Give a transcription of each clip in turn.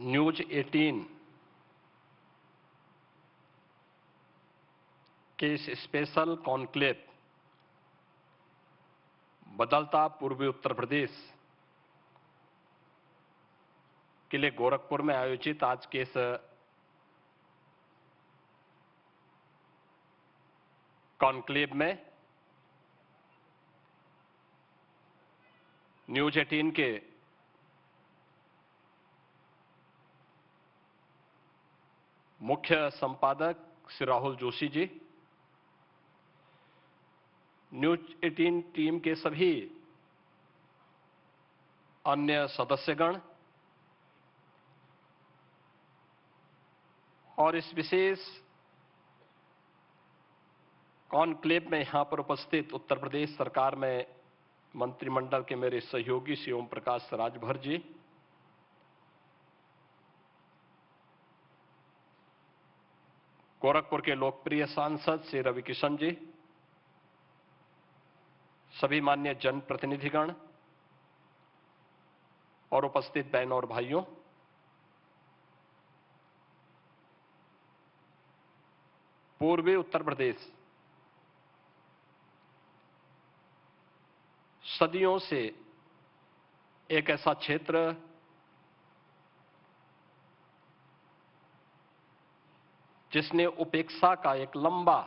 News 18 के इस special conclave बदलता पूर्वी उत्तर प्रदेश के लिए गोरखपुर में आयोजित आज के इस कॉन्क्लेव में न्यूज 18 के मुख्य संपादक श्री राहुल जोशी जी, न्यूज 18 टीम के सभी अन्य सदस्यगण और इस विशेष कॉन्क्लेव में यहां पर उपस्थित उत्तर प्रदेश सरकार में मंत्रिमंडल के मेरे सहयोगी श्री ओम प्रकाश राजभर जी, गोरखपुर के लोकप्रिय सांसद श्री रवि किशन जी, सभी मान्य जनप्रतिनिधिगण और उपस्थित बहनों और भाइयों, पूर्वी उत्तर प्रदेश सदियों से एक ऐसा क्षेत्र जिसने उपेक्षा का एक लंबा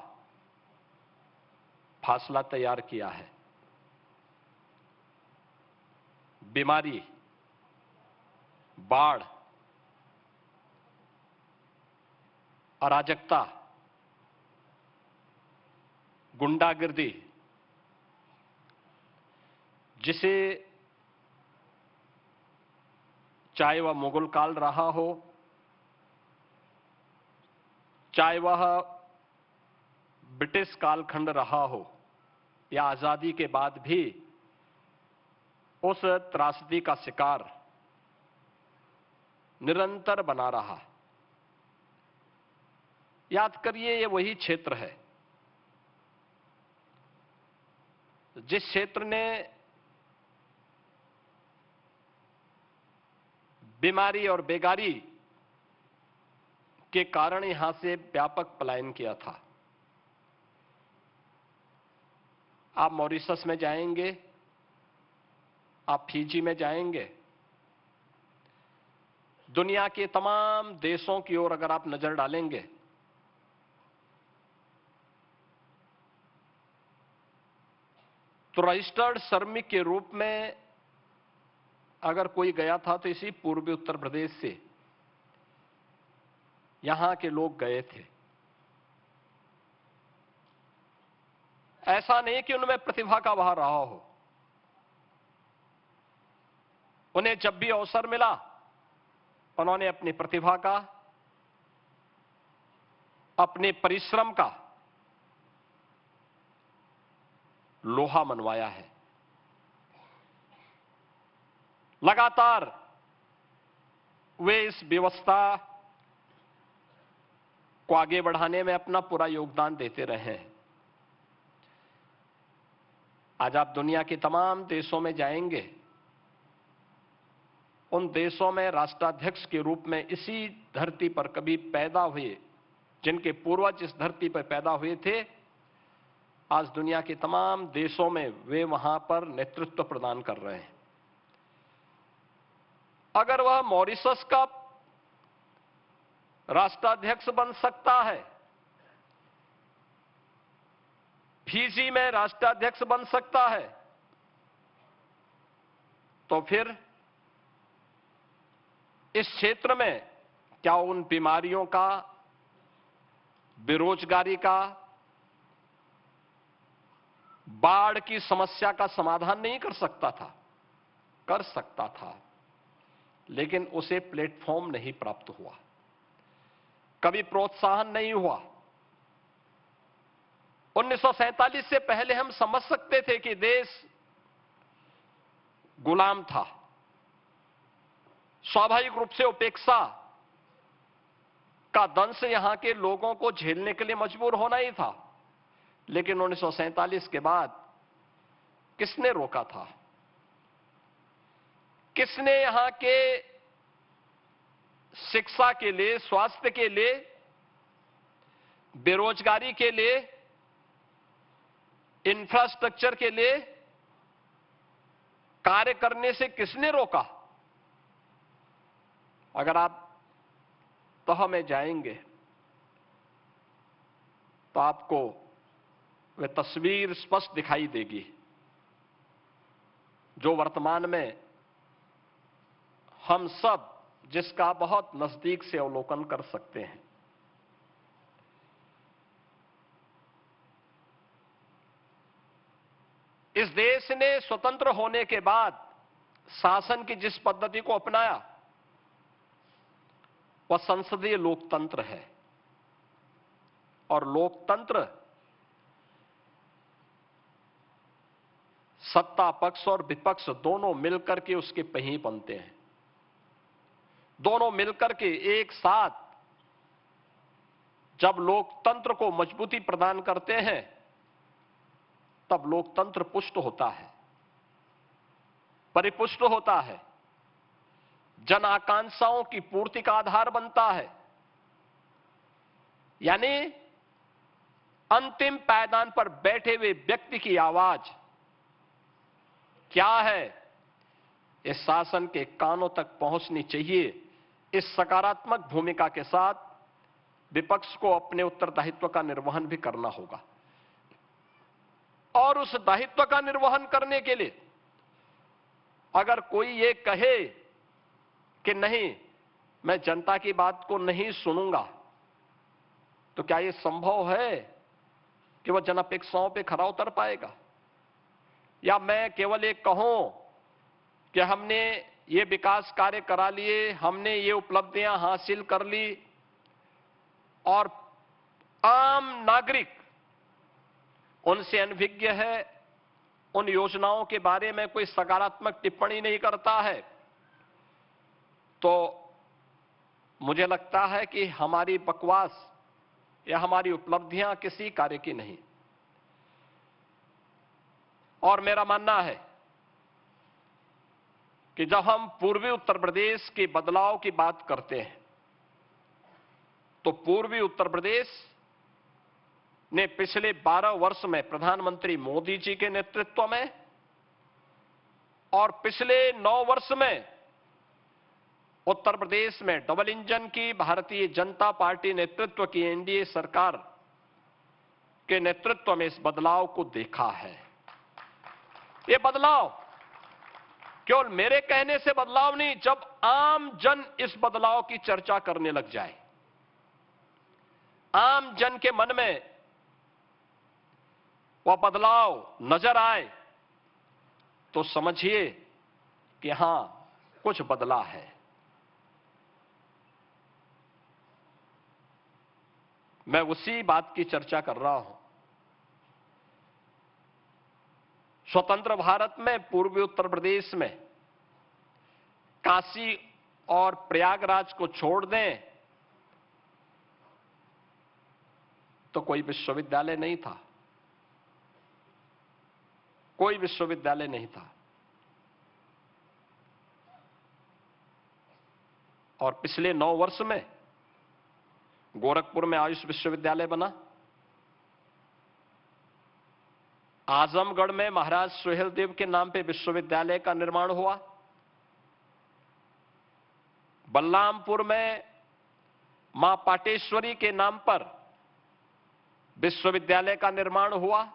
फासला तैयार किया है। बीमारी, बाढ़, अराजकता, गुंडागिर्दी, जिसे चाहे वह मुगल काल रहा हो, चाहे वह ब्रिटिश कालखंड रहा हो या आजादी के बाद भी उस त्रासदी का शिकार निरंतर बना रहा। याद करिए, ये वही क्षेत्र है जिस क्षेत्र ने बीमारी और बेगारी के कारण यहां से व्यापक पलायन किया था। आप मॉरिशस में जाएंगे, आप फिजी में जाएंगे, दुनिया के तमाम देशों की ओर अगर आप नजर डालेंगे तो रजिस्टर्ड श्रमिक के रूप में अगर कोई गया था तो इसी पूर्वी उत्तर प्रदेश से यहां के लोग गए थे। ऐसा नहीं कि उनमें प्रतिभा का बहाव रहा हो, उन्हें जब भी अवसर मिला उन्होंने अपनी प्रतिभा का, अपने परिश्रम का लोहा मनवाया है। लगातार वे इस व्यवस्था को आगे बढ़ाने में अपना पूरा योगदान देते रहे हैं। आज आप दुनिया के तमाम देशों में जाएंगे, उन देशों में राष्ट्राध्यक्ष के रूप में इसी धरती पर कभी पैदा हुए, जिनके पूर्वज इस धरती पर पैदा हुए थे, आज दुनिया के तमाम देशों में वे वहां पर नेतृत्व प्रदान कर रहे हैं। अगर वह मॉरिशस का राष्ट्राध्यक्ष बन सकता है, फिजी में राष्ट्राध्यक्ष बन सकता है, तो फिर इस क्षेत्र में क्या उन बीमारियों का, बेरोजगारी का, बाढ़ की समस्या का समाधान नहीं कर सकता था? कर सकता था, लेकिन उसे प्लेटफॉर्म नहीं प्राप्त हुआ, कभी प्रोत्साहन नहीं हुआ। 1947 से पहले हम समझ सकते थे कि देश गुलाम था, स्वाभाविक रूप से उपेक्षा का दंश यहां के लोगों को झेलने के लिए मजबूर होना ही था। लेकिन 1947 के बाद किसने रोका था? किसने यहां के शिक्षा के लिए, स्वास्थ्य के लिए, बेरोजगारी के लिए, इंफ्रास्ट्रक्चर के लिए कार्य करने से किसने रोका? अगर आप तह में जाएंगे तो आपको वह तस्वीर स्पष्ट दिखाई देगी जो वर्तमान में हम सब जिसका बहुत नजदीक से अवलोकन कर सकते हैं। इस देश ने स्वतंत्र होने के बाद शासन की जिस पद्धति को अपनाया वह संसदीय लोकतंत्र है, और लोकतंत्र सत्ता पक्ष और विपक्ष दोनों मिलकर के उसके पहिए बनते हैं। दोनों मिलकर के एक साथ जब लोकतंत्र को मजबूती प्रदान करते हैं तब लोकतंत्र पुष्ट होता है, परिपुष्ट होता है, जन आकांक्षाओं की पूर्ति का आधार बनता है। यानी अंतिम पायदान पर बैठे हुए व्यक्ति की आवाज क्या है, इस शासन के कानों तक पहुंचनी चाहिए। इस सकारात्मक भूमिका के साथ विपक्ष को अपने उत्तरदायित्व का निर्वहन भी करना होगा, और उस दायित्व का निर्वहन करने के लिए अगर कोई ये कहे कि नहीं, मैं जनता की बात को नहीं सुनूंगा, तो क्या यह संभव है कि वह जन अपेक्षाओं पर खरा उतर पाएगा? या मैं केवल एक कहूं कि हमने ये विकास कार्य करा लिए, हमने ये उपलब्धियां हासिल कर ली, और आम नागरिक उनसे अनभिज्ञ है, उन योजनाओं के बारे में कोई सकारात्मक टिप्पणी नहीं करता है, तो मुझे लगता है कि हमारी बकवास या हमारी उपलब्धियां किसी कार्य की नहीं। और मेरा मानना है कि जब हम पूर्वी उत्तर प्रदेश के बदलाव की बात करते हैं तो पूर्वी उत्तर प्रदेश ने पिछले 12 वर्ष में प्रधानमंत्री मोदी जी के नेतृत्व में और पिछले 9 वर्ष में उत्तर प्रदेश में डबल इंजन की भारतीय जनता पार्टी नेतृत्व की एनडीए सरकार के नेतृत्व में इस बदलाव को देखा है। ये बदलाव केवल मेरे कहने से बदलाव नहीं, जब आम जन इस बदलाव की चर्चा करने लग जाए, आम जन के मन में वह बदलाव नजर आए, तो समझिए कि हां, कुछ बदला है। मैं उसी बात की चर्चा कर रहा हूं। स्वतंत्र भारत में पूर्वी उत्तर प्रदेश में काशी और प्रयागराज को छोड़ दें तो कोई विश्वविद्यालय नहीं था, कोई विश्वविद्यालय नहीं था। और पिछले 9 वर्ष में गोरखपुर में आयुष विश्वविद्यालय बना, आजमगढ़ में महाराज सुहेलदेव के नाम पे विश्वविद्यालय का निर्माण हुआ, बलरामपुर में मां पाटेश्वरी के नाम पर विश्वविद्यालय का निर्माण हुआ,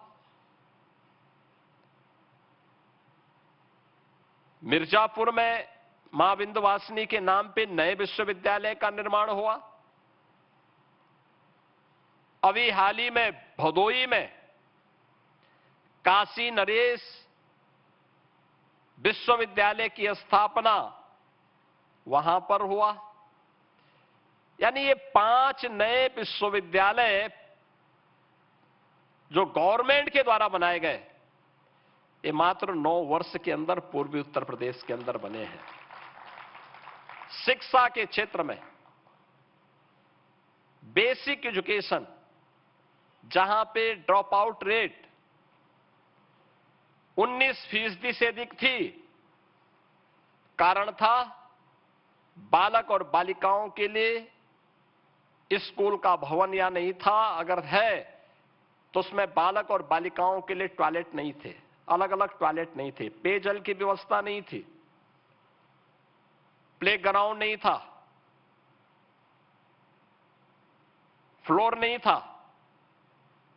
मिर्जापुर में मां विंध्यवासिनी के नाम पे नए विश्वविद्यालय का निर्माण हुआ, अभी हाल ही में भदोई में काशी नरेश विश्वविद्यालय की स्थापना वहां पर हुआ। यानी ये 5 नए विश्वविद्यालय जो गवर्नमेंट के द्वारा बनाए गए, ये मात्र 9 वर्ष के अंदर पूर्वी उत्तर प्रदेश के अंदर बने हैं। शिक्षा के क्षेत्र में बेसिक एजुकेशन, जहां पे ड्रॉप आउट रेट 19% से अधिक थी, कारण था बालक और बालिकाओं के लिए स्कूल का भवन या नहीं था, अगर है तो उसमें बालक और बालिकाओं के लिए टॉयलेट नहीं थे, अलग अलग टॉयलेट नहीं थे, पेयजल की व्यवस्था नहीं थी, प्लेग्राउंड नहीं था, फ्लोर नहीं था,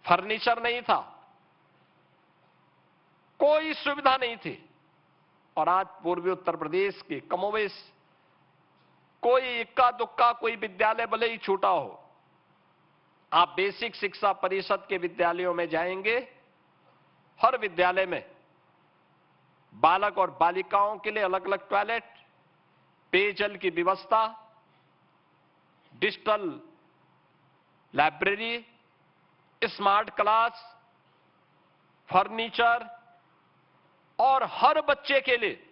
फर्नीचर नहीं था, कोई सुविधा नहीं थी। और आज पूर्वी उत्तर प्रदेश के कमोवेश कोई इक्का दुक्का कोई विद्यालय भले ही छूटा हो, आप बेसिक शिक्षा परिषद के विद्यालयों में जाएंगे, हर विद्यालय में बालक और बालिकाओं के लिए अलग अलग टॉयलेट, पेयजल की व्यवस्था, digital library, smart class, furniture और हर बच्चे के लिए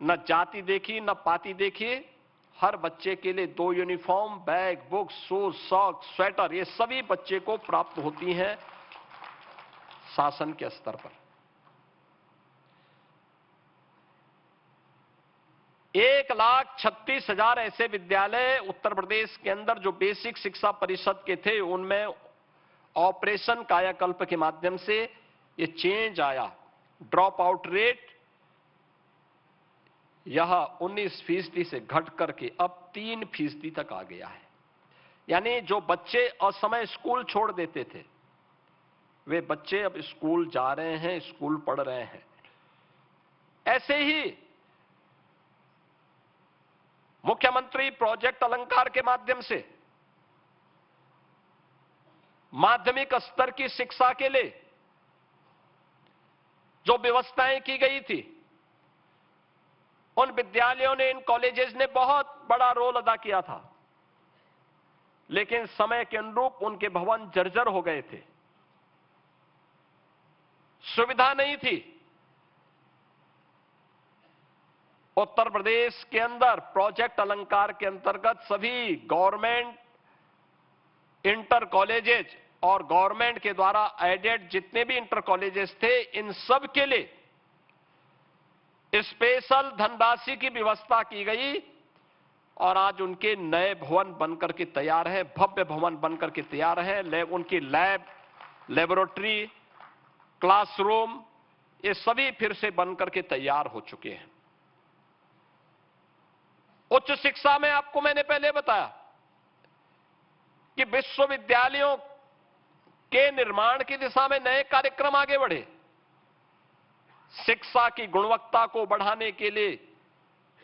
न जाति देखी न पाति देखी, हर बच्चे के लिए 2 uniform, bag, books, shoes, socks, sweater, ये सभी बच्चे को प्राप्त होती हैं शासन के स्तर पर। 1,36,000 ऐसे विद्यालय उत्तर प्रदेश के अंदर जो बेसिक शिक्षा परिषद के थे, उनमें ऑपरेशन कायाकल्प के माध्यम से ये चेंज आया। ड्रॉप आउट रेट यह 19% से घट करके अब 3% तक आ गया है। यानी जो बच्चे असमय स्कूल छोड़ देते थे, वे बच्चे अब स्कूल जा रहे हैं, स्कूल पढ़ रहे हैं। ऐसे ही मुख्यमंत्री प्रोजेक्ट अलंकार के माध्यम से माध्यमिक स्तर की शिक्षा के लिए जो व्यवस्थाएं की गई थी, उन विद्यालयों ने, इन कॉलेजेस ने बहुत बड़ा रोल अदा किया था, लेकिन समय के अनुरूप उनके भवन जर्जर हो गए थे, सुविधा नहीं थी। उत्तर प्रदेश के अंदर प्रोजेक्ट अलंकार के अंतर्गत सभी गवर्नमेंट इंटर कॉलेजेस और गवर्नमेंट के द्वारा एडेड जितने भी इंटर कॉलेजेस थे, इन सब के लिए स्पेशल धनराशि की व्यवस्था की गई और आज उनके नए भवन बनकर के तैयार हैं, भव्य भवन बनकर के तैयार हैं। उनकी लैब, लेबोरेटरी, क्लासरूम, ये सभी फिर से बनकर के तैयार हो चुके हैं। उच्च शिक्षा में आपको मैंने पहले बताया कि विश्वविद्यालयों के निर्माण की दिशा में नए कार्यक्रम आगे बढ़े। शिक्षा की गुणवत्ता को बढ़ाने के लिए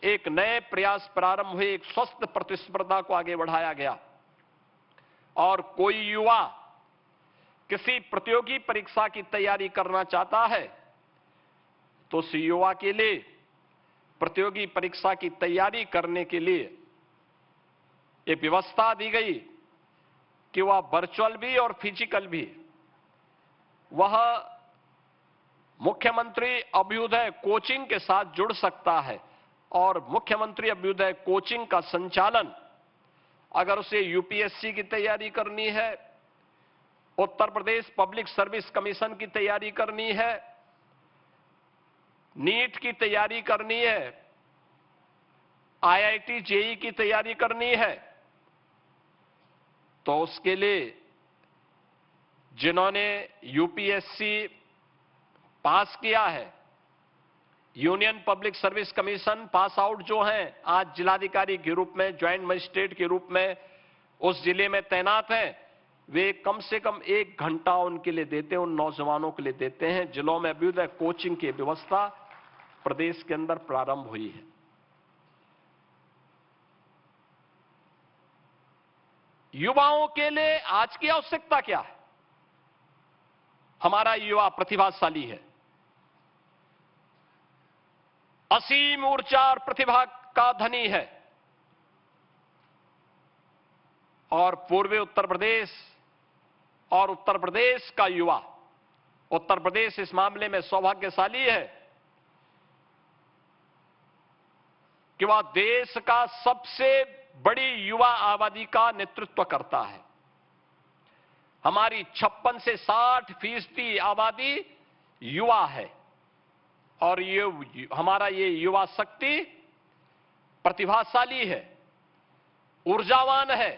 एक नए प्रयास प्रारंभ हुए, एक स्वस्थ प्रतिस्पर्धा को आगे बढ़ाया गया। और कोई युवा किसी प्रतियोगी परीक्षा की तैयारी करना चाहता है तो उस युवा के लिए प्रतियोगी परीक्षा की तैयारी करने के लिए ये व्यवस्था दी गई कि वह वर्चुअल भी और फिजिकल भी, वह मुख्यमंत्री अभ्युदय कोचिंग के साथ जुड़ सकता है। और मुख्यमंत्री अभ्युदय कोचिंग का संचालन अगर उसे यूपीएससी की तैयारी करनी है, Uttar Pradesh public service commission की तैयारी करनी है, नीट की तैयारी करनी है, आईआईटी जेईई की तैयारी करनी है, तो उसके लिए जिन्होंने यूपीएससी पास किया है, union public service commission pass out जो हैं, आज जिलाधिकारी के रूप में, ज्वाइंट मजिस्ट्रेट के रूप में उस जिले में तैनात हैं, वे कम से कम 1 घंटा उनके लिए देते हैं, उन नौजवानों के लिए देते हैं। जिलों में अभ्युदय कोचिंग की व्यवस्था प्रदेश के अंदर प्रारंभ हुई है। युवाओं के लिए आज की आवश्यकता क्या है? हमारा युवा प्रतिभाशाली है, असीम ऊर्जा और प्रतिभा का धनी है, और पूर्वी उत्तर प्रदेश और उत्तर प्रदेश का युवा, उत्तर प्रदेश इस मामले में सौभाग्यशाली है कि वह देश का सबसे बड़ी युवा आबादी का नेतृत्व करता है। हमारी 56 से 60% आबादी युवा है और ये हमारा ये युवा शक्ति प्रतिभाशाली है, ऊर्जावान है।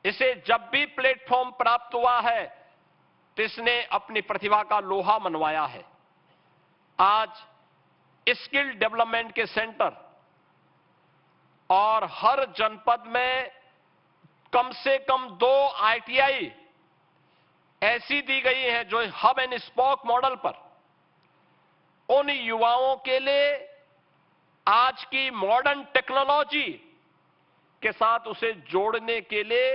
इसे जब भी प्लेटफॉर्म प्राप्त हुआ है तो इसने अपनी प्रतिभा का लोहा मनवाया है। आज स्किल डेवलपमेंट के सेंटर और हर जनपद में कम से कम 2 ITI ऐसी दी गई है जो हब एंड स्पोक मॉडल पर उन युवाओं के लिए आज की मॉडर्न टेक्नोलॉजी के साथ उसे जोड़ने के लिए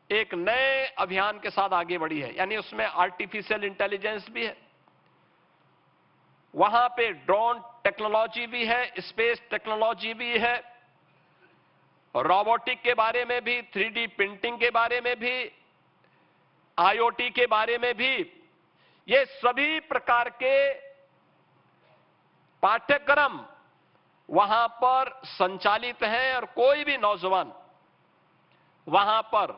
एक नए अभियान के साथ आगे बढ़ी है। यानी उसमें आर्टिफिशियल इंटेलिजेंस भी है, वहां पे ड्रोन टेक्नोलॉजी भी है, स्पेस टेक्नोलॉजी भी है, रोबोटिक के बारे में भी, 3D प्रिंटिंग के बारे में भी, IoT के बारे में भी। ये सभी प्रकार के पाठ्यक्रम वहां पर संचालित हैं और कोई भी नौजवान वहां पर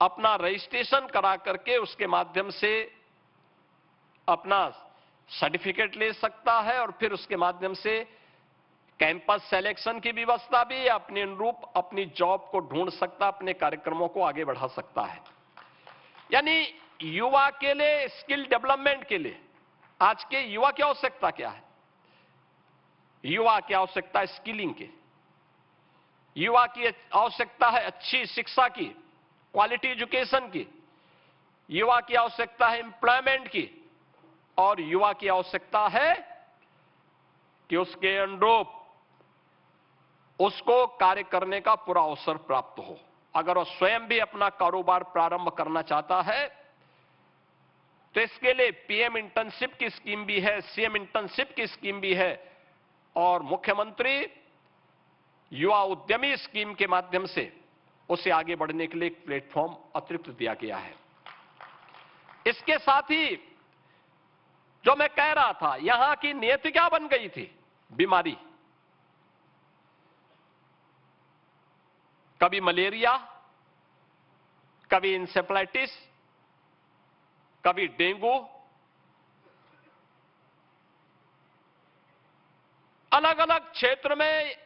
अपना रजिस्ट्रेशन करा करके उसके माध्यम से अपना सर्टिफिकेट ले सकता है और फिर उसके माध्यम से कैंपस सिलेक्शन की व्यवस्था भी अपने अनुरूप अपनी जॉब को ढूंढ सकता, अपने कार्यक्रमों को आगे बढ़ा सकता है। यानी युवा के लिए, स्किल डेवलपमेंट के लिए आज के युवा की आवश्यकता क्या है? युवा की आवश्यकता है स्किलिंग की, युवा की आवश्यकता है अच्छी शिक्षा की, क्वालिटी एजुकेशन की, युवा की आवश्यकता है एम्प्लॉयमेंट की, और युवा की आवश्यकता है कि उसके अनुरूप उसको कार्य करने का पूरा अवसर प्राप्त हो। अगर वह स्वयं भी अपना कारोबार प्रारंभ करना चाहता है तो इसके लिए PM इंटर्नशिप की स्कीम भी है, CM इंटर्नशिप की स्कीम भी है, और मुख्यमंत्री युवा उद्यमी स्कीम के माध्यम से उसे आगे बढ़ने के लिए एक प्लेटफॉर्म अतिरिक्त दिया गया है। इसके साथ ही जो मैं कह रहा था, यहां की नियति क्या बन गई थी? बीमारी, कभी मलेरिया, कभी इंसेफ्लाइटिस, कभी डेंगू, अलग अलग क्षेत्र में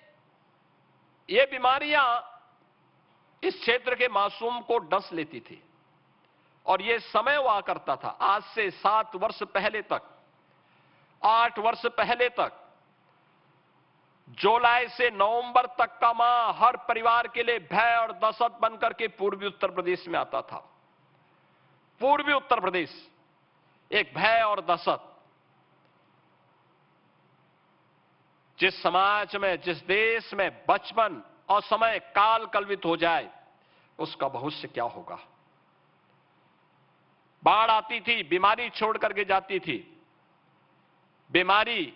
ये बीमारियां इस क्षेत्र के मासूम को डस लेती थी। और ये समय हुआ करता था, आज से 7 वर्ष पहले तक, 8 वर्ष पहले तक, जुलाई से नवंबर तक का माह हर परिवार के लिए भय और दहशत बनकर के पूर्वी उत्तर प्रदेश में आता था। पूर्वी उत्तर प्रदेश एक भय और दहशत। जिस समाज में, जिस देश में बचपन और समय काल कल्पित हो जाए उसका भविष्य क्या होगा? बाढ़ आती थी, बीमारी छोड़ करके जाती थी। बीमारी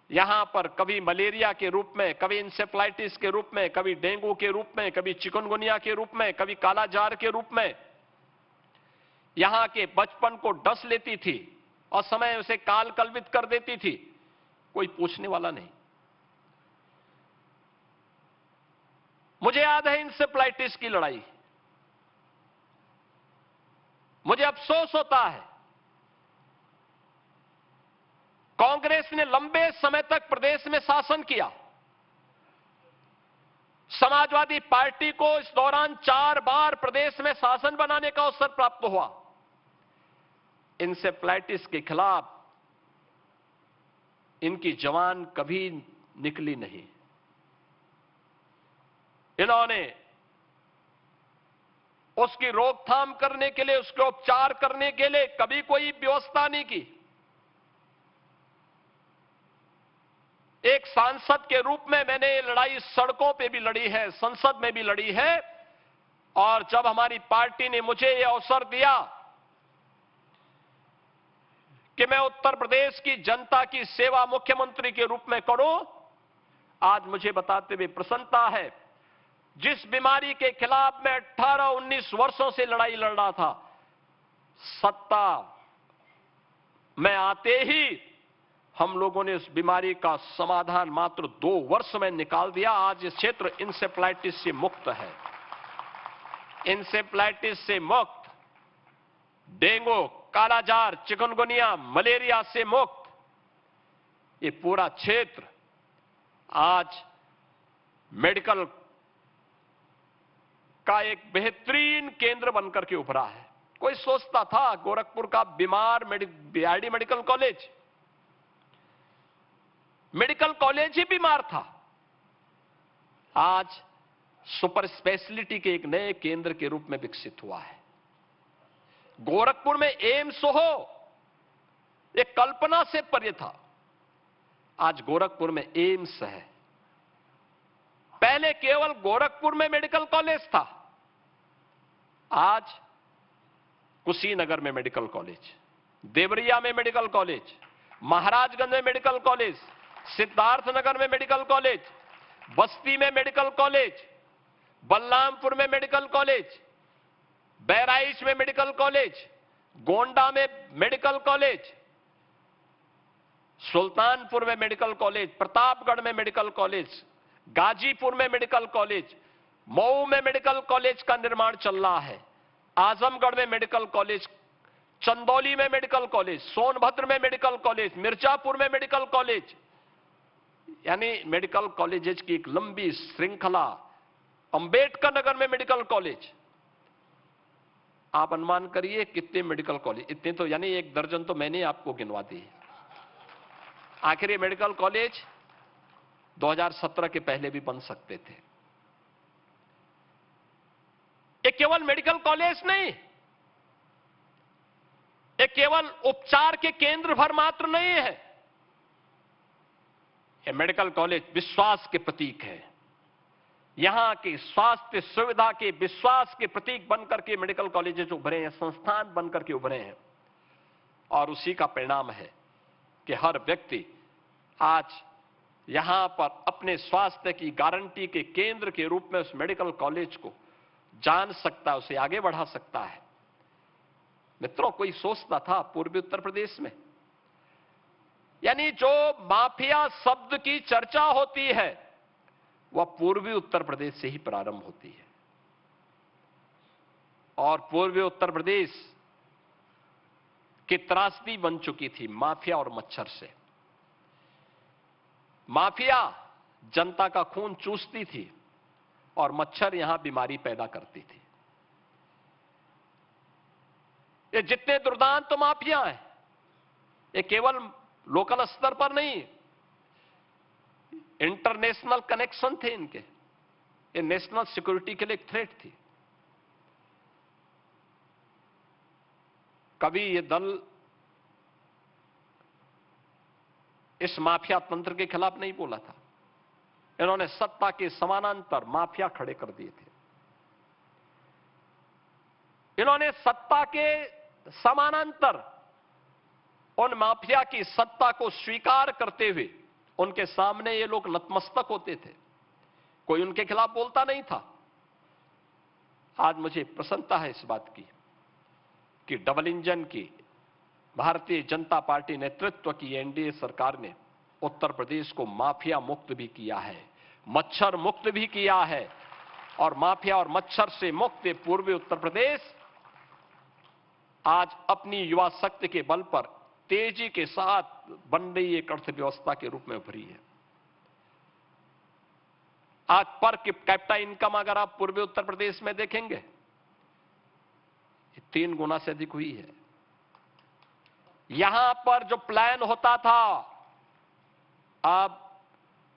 यहां पर कभी मलेरिया के रूप में, कभी इंसेफ्लाइटिस के रूप में, कभी डेंगू के रूप में, कभी चिकनगुनिया के रूप में, कभी कालाजार के रूप में यहां के बचपन को डस लेती थी और समय उसे काल कल्पित कर देती थी। कोई पूछने वाला नहीं। मुझे याद है इंसेफ्लाइटिस की लड़ाई। मुझे अफसोस होता है, कांग्रेस ने लंबे समय तक प्रदेश में शासन किया। समाजवादी पार्टी को इस दौरान 4 बार प्रदेश में शासन बनाने का अवसर प्राप्त हुआ। इंसेफ्लाइटिस के खिलाफ इनकी जवान कभी निकली नहीं। इन्होंने उसकी रोकथाम करने के लिए, उसके उपचार करने के लिए कभी कोई व्यवस्था नहीं की। एक सांसद के रूप में मैंने ये लड़ाई सड़कों पे भी लड़ी है, संसद में भी लड़ी है, और जब हमारी पार्टी ने मुझे ये अवसर दिया कि मैं उत्तर प्रदेश की जनता की सेवा मुख्यमंत्री के रूप में करूं, आज मुझे बताते हुए प्रसन्नता है। जिस बीमारी के खिलाफ मैं 18-19 वर्षों से लड़ाई लड़ रहा था, सत्ता में आते ही हम लोगों ने उस बीमारी का समाधान मात्र 2 वर्ष में निकाल दिया। आज ये क्षेत्र इंसेफ्लाइटिस से मुक्त है। इंसेफ्लाइटिस से मुक्त, डेंगू, कालाजार, चिकनगुनिया, मलेरिया से मुक्त। ये पूरा क्षेत्र आज मेडिकल का एक बेहतरीन केंद्र बनकर के उभरा है। कोई सोचता था गोरखपुर का बीमार बीआरडी मेडिकल कॉलेज ही बीमार था, आज सुपर स्पेशलिटी के एक नए केंद्र के रूप में विकसित हुआ है। गोरखपुर में एम्स हो, एक कल्पना से परे था, आज गोरखपुर में एम्स है। पहले केवल गोरखपुर में मेडिकल कॉलेज था, आज कुशीनगर में मेडिकल कॉलेज, देवरिया में मेडिकल कॉलेज, महाराजगंज में मेडिकल कॉलेज, सिद्धार्थनगर में मेडिकल कॉलेज, बस्ती में मेडिकल कॉलेज, बलरामपुर में मेडिकल कॉलेज, बहराइच में मेडिकल कॉलेज, गोंडा में मेडिकल कॉलेज, सुल्तानपुर में मेडिकल कॉलेज, प्रतापगढ़ में मेडिकल कॉलेज, गाजीपुर में मेडिकल कॉलेज, मऊ में मेडिकल कॉलेज का निर्माण चल रहा है, आजमगढ़ में मेडिकल कॉलेज, चंदौली में मेडिकल कॉलेज, सोनभद्र में मेडिकल कॉलेज, मिर्जापुर में मेडिकल कॉलेज, यानी मेडिकल कॉलेजेस की एक लंबी श्रृंखला। अंबेडकर नगर में मेडिकल कॉलेज, आप अनुमान करिए कितने मेडिकल कॉलेज, इतने तो यानी 1 दर्जन तो मैंने आपको गिनवा दी। आखिर ये मेडिकल कॉलेज 2017 के पहले भी बन सकते थे। ये केवल मेडिकल कॉलेज नहीं, ये केवल उपचार के केंद्र भर मात्र नहीं है, ये मेडिकल कॉलेज विश्वास के प्रतीक है। यहां की स्वास्थ्य सुविधा के विश्वास के प्रतीक बनकर के मेडिकल कॉलेजेस उभरे हैं, संस्थान बनकर के उभरे हैं। और उसी का परिणाम है कि हर व्यक्ति आज यहां पर अपने स्वास्थ्य की गारंटी के केंद्र के रूप में उस मेडिकल कॉलेज को जान सकता है, उसे आगे बढ़ा सकता है। मित्रों, कोई सोचता था पूर्वी उत्तर प्रदेश में, यानी जो माफिया शब्द की चर्चा होती है वह पूर्वी उत्तर प्रदेश से ही प्रारंभ होती है। और पूर्वी उत्तर प्रदेश की त्रासदी बन चुकी थी माफिया और मच्छर से। माफिया जनता का खून चूसती थी और मच्छर यहां बीमारी पैदा करती थी। ये जितने दुर्दांत माफिया हैं, ये केवल लोकल स्तर पर नहीं, इंटरनेशनल कनेक्शन थे इनके, ये नेशनल सिक्योरिटी के लिए एक थ्रेट थी। कभी ये दल इस माफिया तंत्र के खिलाफ नहीं बोला था, इन्होंने सत्ता के समानांतर माफिया खड़े कर दिए थे। इन्होंने सत्ता के समानांतर उन माफिया की सत्ता को स्वीकार करते हुए उनके सामने ये लोग नतमस्तक होते थे, कोई उनके खिलाफ बोलता नहीं था। आज मुझे प्रसन्नता है इस बात की कि डबल इंजन की भारतीय जनता पार्टी नेतृत्व की एनडीए सरकार ने उत्तर प्रदेश को माफिया मुक्त भी किया है, मच्छर मुक्त भी किया है। और माफिया और मच्छर से मुक्त पूर्वी उत्तर प्रदेश आज अपनी युवा शक्ति के बल पर तेजी के साथ बन रही एक अर्थव्यवस्था के रूप में उभरी है। आज पर कैपिटा इनकम अगर आप पूर्वी उत्तर प्रदेश में देखेंगे, 3 गुना से अधिक हुई है। यहां पर जो प्लान होता था, अब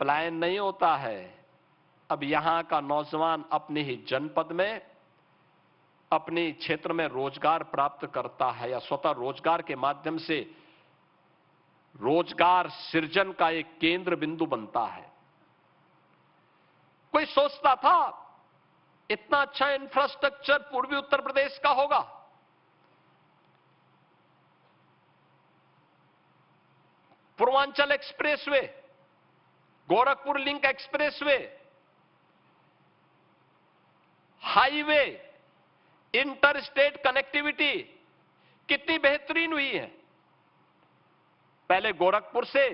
प्लान नहीं होता है। अब यहां का नौजवान अपने ही जनपद में, अपने क्षेत्र में रोजगार प्राप्त करता है या स्वतः रोजगार के माध्यम से रोजगार सृजन का एक केंद्र बिंदु बनता है। कोई सोचता था इतना अच्छा इंफ्रास्ट्रक्चर पूर्वी उत्तर प्रदेश का होगा? Purvanchal expressway, Gorakhpur link expressway, highway, inter state connectivity कितनी बेहतरीन हुई है। पहले गोरखपुर से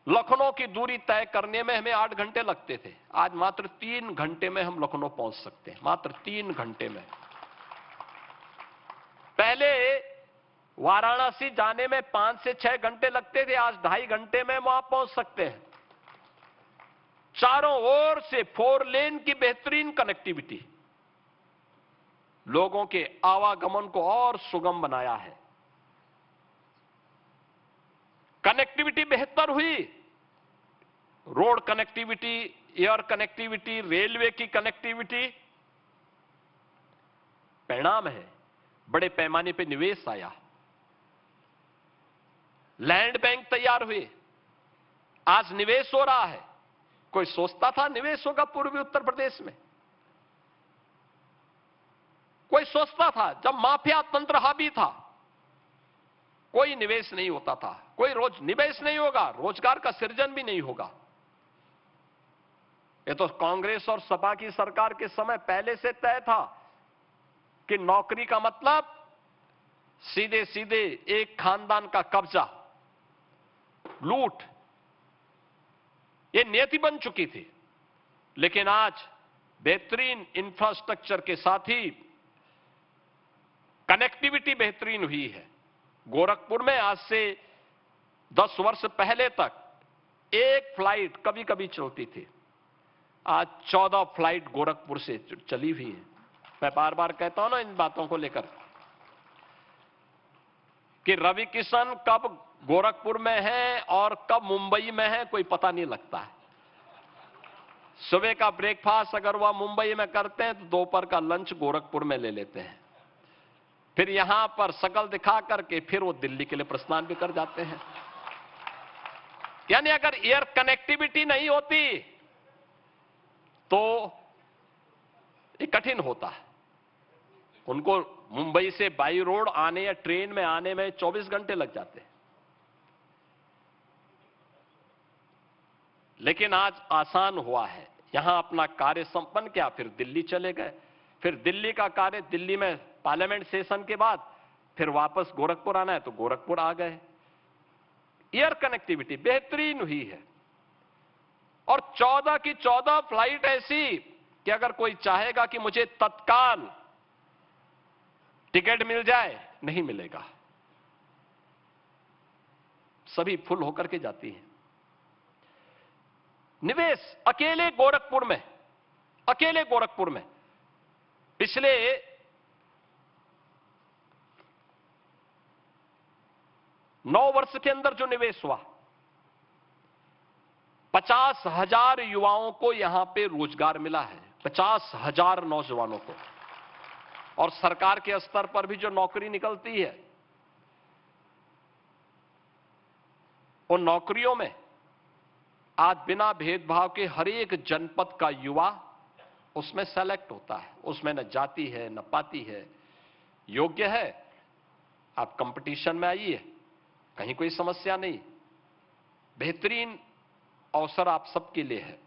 लखनऊ की दूरी तय करने में हमें 8 घंटे लगते थे, आज मात्र 3 घंटे में हम लखनऊ पहुंच सकते हैं, मात्र 3 घंटे में। पहले वाराणसी जाने में 5 से 6 घंटे लगते थे, आज 2.5 घंटे में वहां पहुंच सकते हैं। चारों ओर से 4 लेन की बेहतरीन कनेक्टिविटी लोगों के आवागमन को और सुगम बनाया है। कनेक्टिविटी बेहतर हुई, road connectivity, air connectivity, railway की कनेक्टिविटी। परिणाम है बड़े पैमाने पर निवेश आया, लैंड बैंक तैयार हुए, आज निवेश हो रहा है। कोई सोचता था निवेश होगा पूर्वी उत्तर प्रदेश में? कोई सोचता था? जब माफिया तंत्र हावी था कोई निवेश नहीं होता था, कोई निवेश नहीं होगा, रोजगार का सृजन भी नहीं होगा। ये तो कांग्रेस और सपा की सरकार के समय पहले से तय था कि नौकरी का मतलब सीधे सीधे एक खानदान का कब्जा, लूट, ये नियति बन चुकी थी। लेकिन आज बेहतरीन इंफ्रास्ट्रक्चर के साथ ही कनेक्टिविटी बेहतरीन हुई है। गोरखपुर में आज से 10 वर्ष पहले तक एक फ्लाइट कभी कभी चलती थी, आज 14 फ्लाइट गोरखपुर से चली हुई है। मैं बार बार कहता हूं ना इन बातों को लेकर कि रवि किशन कब गोरखपुर में है और कब मुंबई में है कोई पता नहीं लगता है। सुबह का ब्रेकफास्ट अगर वह मुंबई में करते हैं तो दोपहर का लंच गोरखपुर में ले लेते हैं, फिर यहां पर शकल दिखा करके फिर वो दिल्ली के लिए प्रस्थान भी कर जाते हैं। यानी अगर एयर कनेक्टिविटी नहीं होती तो ये कठिन होता है। उनको मुंबई से बाई रोड आने या ट्रेन में आने में 24 घंटे लग जाते हैं। लेकिन आज आसान हुआ है, यहां अपना कार्य संपन्न किया, फिर दिल्ली चले गए, फिर दिल्ली का कार्य दिल्ली में पार्लियामेंट सेशन के बाद फिर वापस गोरखपुर आना है तो गोरखपुर आ गए। एयर कनेक्टिविटी बेहतरीन हुई है और 14 की 14 फ्लाइट ऐसी कि अगर कोई चाहेगा कि मुझे तत्काल टिकट मिल जाए, नहीं मिलेगा, सभी फुल होकर के जाती हैं। निवेश अकेले गोरखपुर में पिछले 9 वर्ष के अंदर जो निवेश हुआ, 50,000 युवाओं को यहां पे रोजगार मिला है, 50,000 नौजवानों को। और सरकार के स्तर पर भी जो नौकरी निकलती है, उन नौकरियों में आज बिना भेदभाव के हर एक जनपद का युवा उसमें सेलेक्ट होता है। उसमें न जाति है न पाति है, योग्य है, आप कंपटीशन में आइए, कहीं कोई समस्या नहीं, बेहतरीन अवसर आप सबके लिए है।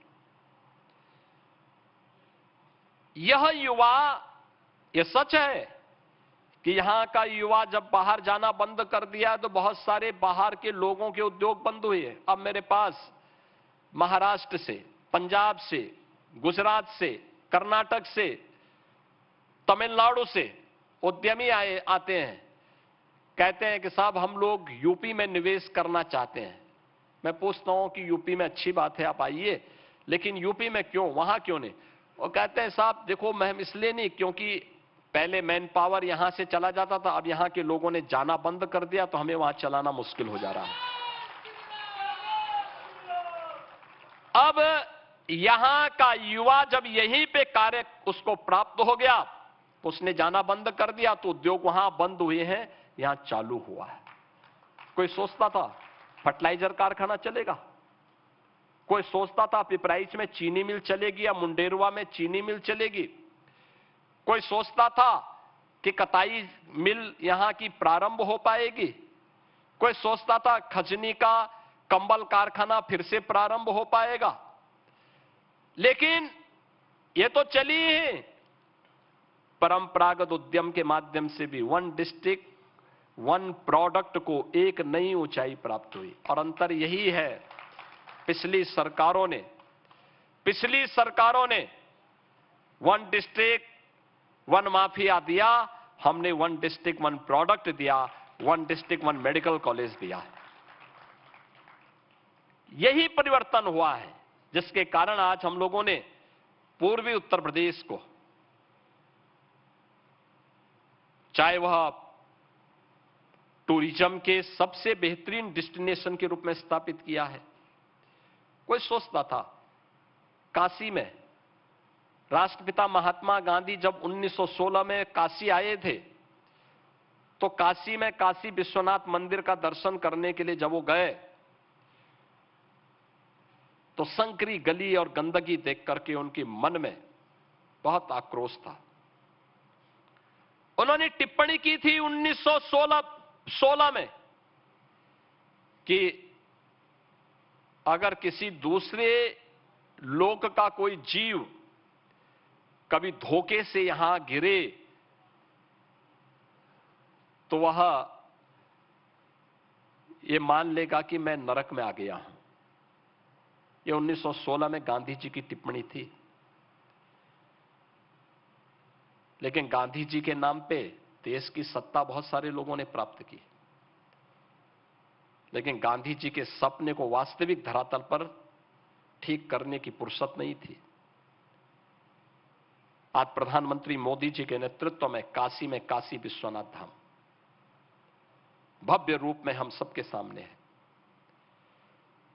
यह युवा, यह सच है कि यहां का युवा जब बाहर जाना बंद कर दिया तो बहुत सारे बाहर के लोगों के उद्योग बंद हुए। अब मेरे पास महाराष्ट्र से, पंजाब से, गुजरात से, कर्नाटक से, तमिलनाडु से उद्यमी आते हैं, कहते हैं कि साहब हम लोग यूपी में निवेश करना चाहते हैं। मैं पूछता हूं कि यूपी में अच्छी बात है, आप आइए, लेकिन यूपी में क्यों, वहां क्यों नहीं? वो कहते हैं साहब देखो मैं इसलिए नहीं, क्योंकि पहले मैन पावर यहां से चला जाता था, अब यहां के लोगों ने जाना बंद कर दिया तो हमें वहां चलाना मुश्किल हो जा रहा है। अब यहां का युवा जब यहीं पे कार्य उसको प्राप्त हो गया, उसने जाना बंद कर दिया तो उद्योग वहां बंद हुए हैं, यहां चालू हुआ है। कोई सोचता था फर्टिलाइजर कारखाना चलेगा, कोई सोचता था पिपराइच में चीनी मिल चलेगी या मुंडेरवा में चीनी मिल चलेगी, कोई सोचता था कि कताई मिल यहां की प्रारंभ हो पाएगी, कोई सोचता था खजनी का कंबल कारखाना फिर से प्रारंभ हो पाएगा। लेकिन ये तो चली है, परंपरागत उद्यम के माध्यम से भी वन डिस्ट्रिक्ट वन प्रोडक्ट को एक नई ऊंचाई प्राप्त हुई। और अंतर यही है, पिछली सरकारों ने वन डिस्ट्रिक्ट वन माफिया दिया, हमने वन डिस्ट्रिक्ट वन प्रोडक्ट दिया, 1 डिस्ट्रिक्ट 1 मेडिकल कॉलेज दिया है। यही परिवर्तन हुआ है जिसके कारण आज हम लोगों ने पूर्वी उत्तर प्रदेश को, चाहे वह टूरिज्म के सबसे बेहतरीन डेस्टिनेशन के रूप में स्थापित किया है। कोई सोचता था काशी में राष्ट्रपिता महात्मा गांधी जब 1916 में काशी आए थे तो काशी में काशी विश्वनाथ मंदिर का दर्शन करने के लिए जब वो गए तो संकरी गली और गंदगी देख करके उनके मन में बहुत आक्रोश था। उन्होंने टिप्पणी की थी 1916 में कि अगर किसी दूसरे लोक का कोई जीव कभी धोखे से यहां गिरे तो वह ये मान लेगा कि मैं नरक में आ गया हूं। ये 1916 में गांधी जी की टिप्पणी थी। लेकिन गांधी जी के नाम पे देश की सत्ता बहुत सारे लोगों ने प्राप्त की, लेकिन गांधी जी के सपने को वास्तविक धरातल पर ठीक करने की फुर्सत नहीं थी। आज प्रधानमंत्री मोदी जी के नेतृत्व में काशी विश्वनाथ धाम भव्य रूप में हम सबके सामने है।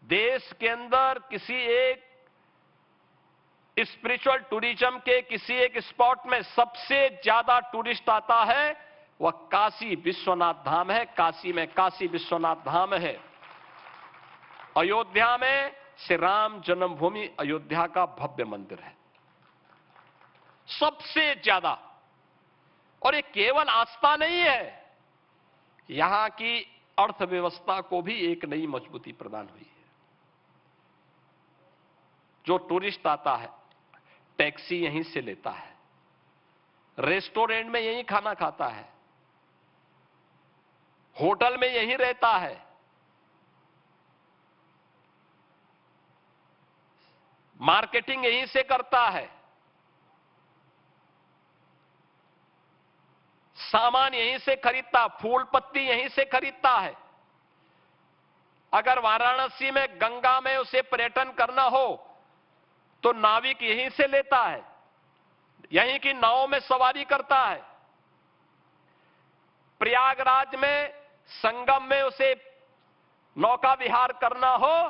देश के अंदर किसी एक स्पिरिचुअल टूरिज्म के किसी एक स्पॉट में सबसे ज्यादा टूरिस्ट आता है, वह काशी विश्वनाथ धाम है। काशी में काशी विश्वनाथ धाम है। अयोध्या में श्री राम जन्मभूमि अयोध्या का भव्य मंदिर है सबसे ज्यादा। और ये केवल आस्था नहीं है, यहां की अर्थव्यवस्था को भी एक नई मजबूती प्रदान हुई है। जो टूरिस्ट आता है टैक्सी यहीं से लेता है, रेस्टोरेंट में यहीं खाना खाता है, होटल में यहीं रहता है, मार्केटिंग यहीं से करता है, सामान यहीं से खरीदता, फूल पत्ती यहीं से खरीदता है। अगर वाराणसी में गंगा में उसे पर्यटन करना हो तो नाविक यहीं से लेता है, यहीं की नाव में सवारी करता है। प्रयागराज में संगम में उसे नौका विहार करना हो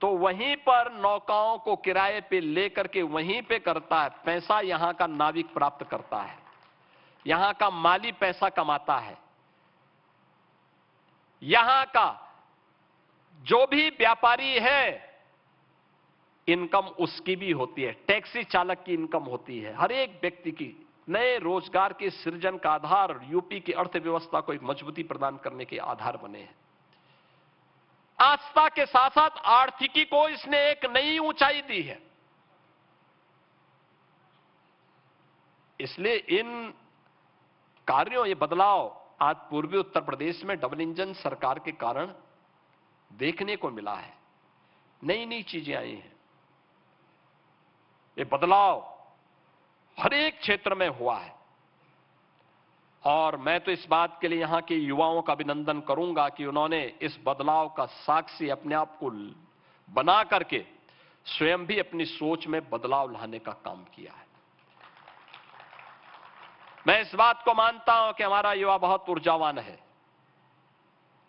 तो वहीं पर नौकाओं को किराए पे लेकर के वहीं पे करता है। पैसा यहां का नाविक प्राप्त करता है, यहां का माली पैसा कमाता है। यहां का जो भी व्यापारी है इनकम उसकी भी होती है, टैक्सी चालक की इनकम होती है। हर एक व्यक्ति की नए रोजगार के सृजन का आधार यूपी की अर्थव्यवस्था को एक मजबूती प्रदान करने के आधार बने हैं। आस्था के साथ साथ आर्थिकी को इसने एक नई ऊंचाई दी है। इसलिए इन कार्यों, ये बदलाव आज पूर्वी उत्तर प्रदेश में डबल इंजन सरकार के कारण देखने को मिला है। नई नई चीजें आई हैं। ये बदलाव हर एक क्षेत्र में हुआ है और मैं तो इस बात के लिए यहां के युवाओं का अभिनंदन करूंगा कि उन्होंने इस बदलाव का साक्षी अपने आप को बना करके स्वयं भी अपनी सोच में बदलाव लाने का काम किया है। मैं इस बात को मानता हूं कि हमारा युवा बहुत ऊर्जावान है,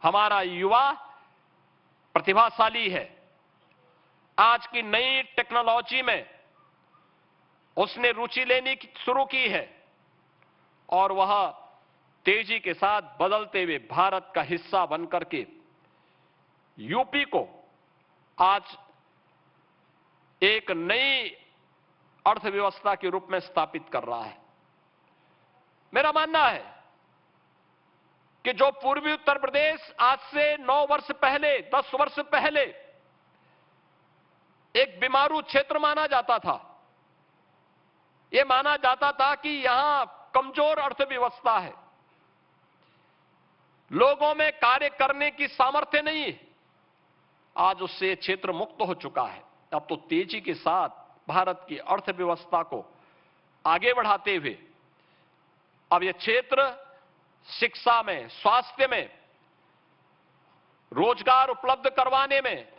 हमारा युवा प्रतिभाशाली है। आज की नई टेक्नोलॉजी में उसने रुचि लेनी शुरू की है और वह तेजी के साथ बदलते हुए भारत का हिस्सा बनकर के यूपी को आज एक नई अर्थव्यवस्था के रूप में स्थापित कर रहा है। मेरा मानना है कि जो पूर्वी उत्तर प्रदेश आज से 9 वर्ष पहले, 10 वर्ष पहले एक बीमारू क्षेत्र माना जाता था, यह माना जाता था कि यहां कमजोर अर्थव्यवस्था है, लोगों में कार्य करने की सामर्थ्य नहीं है, आज उससे क्षेत्र मुक्त हो चुका है। अब तो तेजी के साथ भारत की अर्थव्यवस्था को आगे बढ़ाते हुए अब यह क्षेत्र शिक्षा में, स्वास्थ्य में, रोजगार उपलब्ध करवाने में,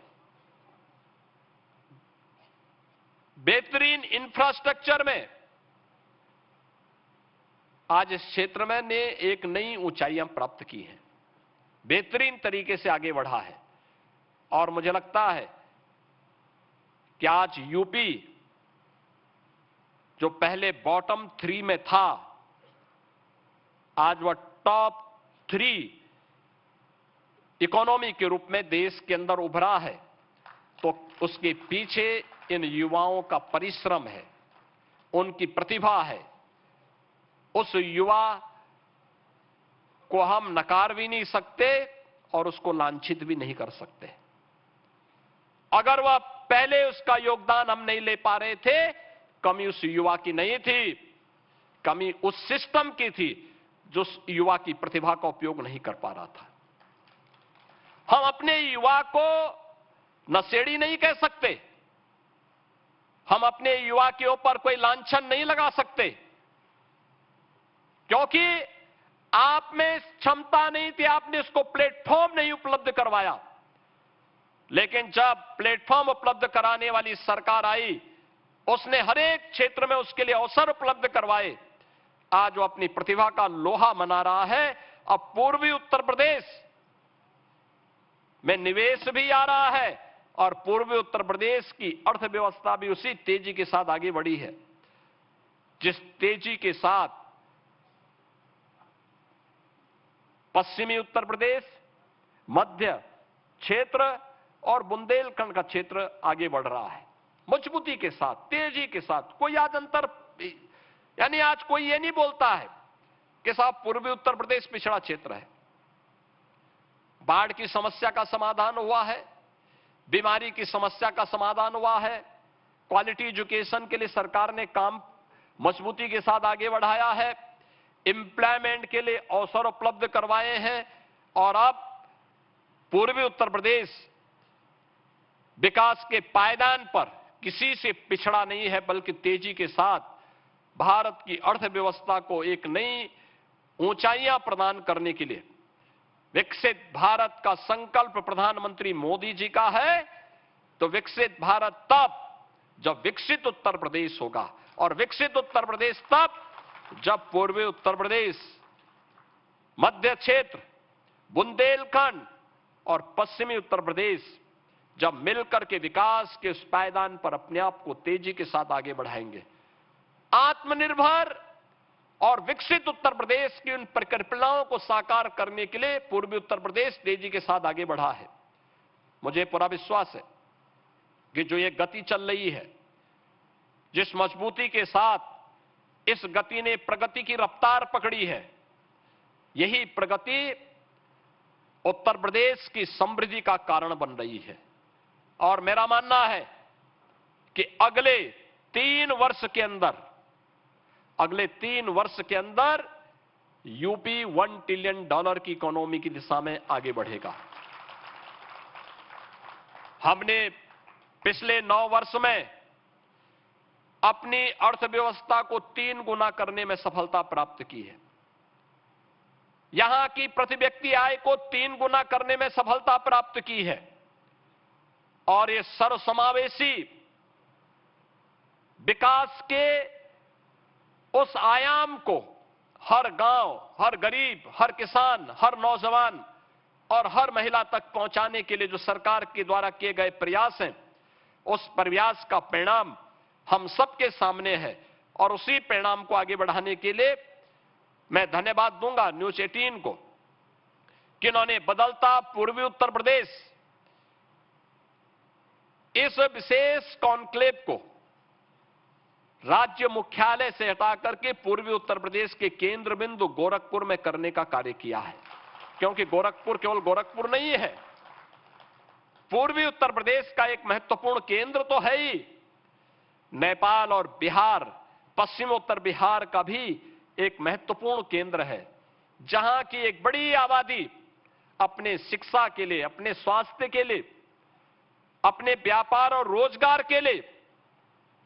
बेहतरीन इंफ्रास्ट्रक्चर में आज इस क्षेत्र में ने एक नई ऊंचाइयां प्राप्त की हैं, बेहतरीन तरीके से आगे बढ़ा है। और मुझे लगता है कि आज यूपी जो पहले बॉटम 3 में था, आज वह टॉप 3 इकोनॉमी के रूप में देश के अंदर उभरा है। तो उसके पीछे इन युवाओं का परिश्रम है, उनकी प्रतिभा है। उस युवा को हम नकार भी नहीं सकते और उसको लांछित भी नहीं कर सकते। अगर वह पहले उसका योगदान हम नहीं ले पा रहे थे, कमी उस युवा की नहीं थी, कमी उस सिस्टम की थी जो उस युवा की प्रतिभा का उपयोग नहीं कर पा रहा था। हम अपने युवा को नशेड़ी नहीं कह सकते, हम अपने युवा के ऊपर कोई लांछन नहीं लगा सकते, क्योंकि आप में क्षमता नहीं थी, आपने उसको प्लेटफॉर्म नहीं उपलब्ध करवाया। लेकिन जब प्लेटफॉर्म उपलब्ध कराने वाली सरकार आई, उसने हर एक क्षेत्र में उसके लिए अवसर उपलब्ध करवाए। आज वो अपनी प्रतिभा का लोहा मना रहा है। अब पूर्वी उत्तर प्रदेश में निवेश भी आ रहा है और पूर्वी उत्तर प्रदेश की अर्थव्यवस्था भी उसी तेजी के साथ आगे बढ़ी है जिस तेजी के साथ पश्चिमी उत्तर प्रदेश, मध्य क्षेत्र और बुंदेलखंड का क्षेत्र आगे बढ़ रहा है, मजबूती के साथ, तेजी के साथ। कोई आज अंतर, यानी आज कोई ये नहीं बोलता है कि साहब पूर्वी उत्तर प्रदेश पिछड़ा क्षेत्र है। बाढ़ की समस्या का समाधान हुआ है, बीमारी की समस्या का समाधान हुआ है, क्वालिटी एजुकेशन के लिए सरकार ने काम मजबूती के साथ आगे बढ़ाया है, एम्प्लॉयमेंट के लिए अवसर उपलब्ध करवाए हैं। और अब पूर्वी उत्तर प्रदेश विकास के पायदान पर किसी से पिछड़ा नहीं है, बल्कि तेजी के साथ भारत की अर्थव्यवस्था को एक नई ऊंचाइयां प्रदान करने के लिए विकसित भारत का संकल्प प्रधानमंत्री मोदी जी का है। तो विकसित भारत तब जब विकसित उत्तर प्रदेश होगा, और विकसित उत्तर प्रदेश तब जब पूर्वी उत्तर प्रदेश, मध्य क्षेत्र, बुंदेलखंड और पश्चिमी उत्तर प्रदेश जब मिलकर के विकास के उस पायदान पर अपने आप को तेजी के साथ आगे बढ़ाएंगे। आत्मनिर्भर और विकसित उत्तर प्रदेश की उन परिकल्पनाओं को साकार करने के लिए पूर्वी उत्तर प्रदेश तेजी के साथ आगे बढ़ा है। मुझे पूरा विश्वास है कि जो ये गति चल रही है, जिस मजबूती के साथ इस गति ने प्रगति की रफ्तार पकड़ी है, यही प्रगति उत्तर प्रदेश की समृद्धि का कारण बन रही है। और मेरा मानना है कि अगले 3 वर्ष के अंदर यूपी $1 ट्रिलियन की इकोनॉमी की दिशा में आगे बढ़ेगा। हमने पिछले 9 वर्ष में अपनी अर्थव्यवस्था को 3 गुना करने में सफलता प्राप्त की है। यहां की प्रति व्यक्ति आय को 3 गुना करने में सफलता प्राप्त की है। और ये सर्वसमावेशी विकास के उस आयाम को हर गांव, हर गरीब, हर किसान, हर नौजवान और हर महिला तक पहुंचाने के लिए जो सरकार के द्वारा किए गए प्रयास हैं, उस प्रयास का परिणाम हम सबके सामने है। और उसी परिणाम को आगे बढ़ाने के लिए मैं धन्यवाद दूंगा न्यूज 18 को कि उन्होंने बदलता पूर्वी उत्तर प्रदेश इस विशेष कॉन्क्लेव को राज्य मुख्यालय से हटा करके पूर्वी उत्तर प्रदेश के केंद्र बिंदु गोरखपुर में करने का कार्य किया है। क्योंकि गोरखपुर केवल गोरखपुर नहीं है, पूर्वी उत्तर प्रदेश का एक महत्वपूर्ण केंद्र तो है ही। नेपाल और बिहार, पश्चिम उत्तर बिहार का भी एक महत्वपूर्ण केंद्र है, जहां की एक बड़ी आबादी अपने शिक्षा के लिए, अपने स्वास्थ्य के लिए, अपने व्यापार और रोजगार के लिए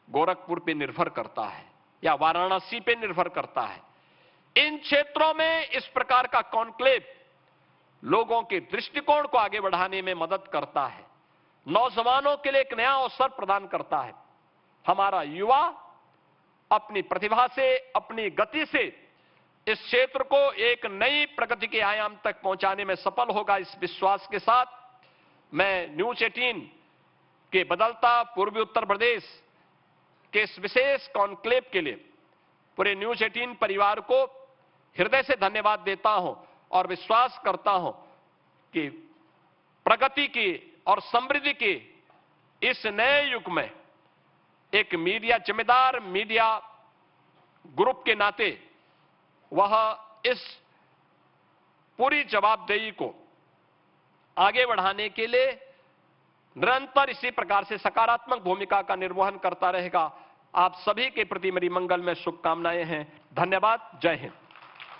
गोरखपुर पे निर्भर करता है या वाराणसी पे निर्भर करता है। इन क्षेत्रों में इस प्रकार का कॉन्क्लेव लोगों के दृष्टिकोण को आगे बढ़ाने में मदद करता है, नौजवानों के लिए एक नया अवसर प्रदान करता है। हमारा युवा अपनी प्रतिभा से, अपनी गति से इस क्षेत्र को एक नई प्रगति के आयाम तक पहुंचाने में सफल होगा। इस विश्वास के साथ मैं न्यूज 18 के बदलता पूर्वी उत्तर प्रदेश के इस विशेष कॉन्क्लेव के लिए पूरे न्यूज 18 परिवार को हृदय से धन्यवाद देता हूं और विश्वास करता हूं कि प्रगति की और समृद्धि की इस नए युग में एक मीडिया, जिम्मेदार मीडिया ग्रुप के नाते वह इस पूरी जवाबदेही को आगे बढ़ाने के लिए निरंतर इसी प्रकार से सकारात्मक भूमिका का निर्वहन करता रहेगा। आप सभी के प्रति मेरी मंगलमय शुभकामनाएं हैं। धन्यवाद। जय हिंद।